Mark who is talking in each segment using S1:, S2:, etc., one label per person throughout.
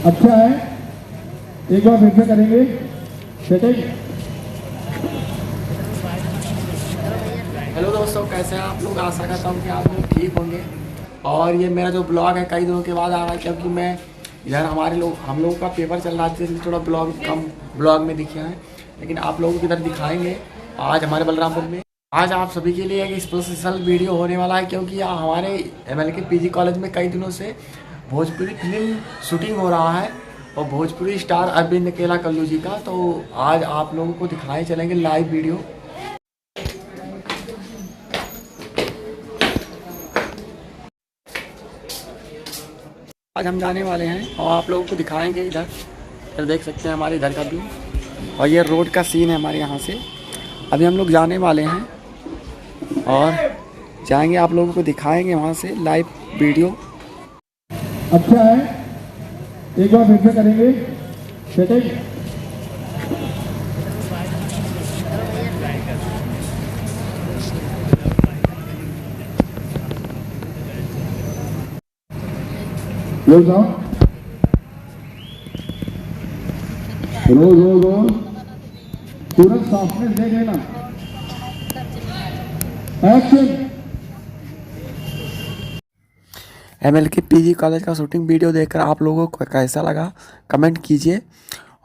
S1: अच्छा है, एक बार फिर से करेंगे सेटिंग।
S2: हेलो दोस्तों, कैसे हैं आप लोग। आशा करता हूँ कि आप लोग ठीक होंगे। और ये मेरा जो ब्लॉग है कई दिनों के बाद आ रहा है, क्योंकि मैं इधर हम लोगों का पेपर चल रहा था, इसलिए थोड़ा ब्लॉग में दिखे हैं। लेकिन आप लोगों को इधर दिखाएंगे आज हमारे बलरामपुर में। आज आप सभी के लिए एक स्पेशल वीडियो होने वाला है, क्योंकि हमारे MLK PG कॉलेज में कई दिनों से भोजपुरी फिल्म शूटिंग हो रहा है और भोजपुरी स्टार अरविंद अकेला कल्लू जी का। तो आज आप लोगों को दिखाए चलेंगे लाइव वीडियो। आज हम जाने वाले हैं और आप लोगों को दिखाएंगे इधर देख सकते हैं हमारे इधर का व्यू। और ये रोड का सीन है हमारे यहाँ से। अभी हम लोग जाने वाले हैं और जाएंगे, आप लोगों को दिखाएंगे वहाँ से लाइव वीडियो।
S1: अच्छा है, एक बार फिर से करेंगे सेटिंग। रोज रोज रोज रोज तुरंत सॉफ्टनेस देख लेना। एक्शन।
S2: MLK PG कॉलेज का शूटिंग वीडियो देखकर आप लोगों को कैसा लगा कमेंट कीजिए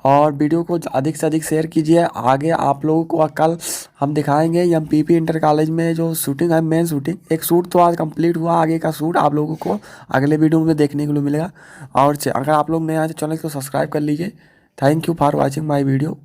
S2: और वीडियो को अधिक से अधिक शेयर कीजिए। आगे आप लोगों को कल हम दिखाएंगे MPP इंटर कॉलेज में जो शूटिंग है, मेन शूटिंग। एक शूट तो आज कंप्लीट हुआ, आगे का शूट आप लोगों को अगले वीडियो में देखने को मिलेगा। और अगर आप लोग नए आए तो चैनल को सब्सक्राइब कर लीजिए। Thank you for watching my video.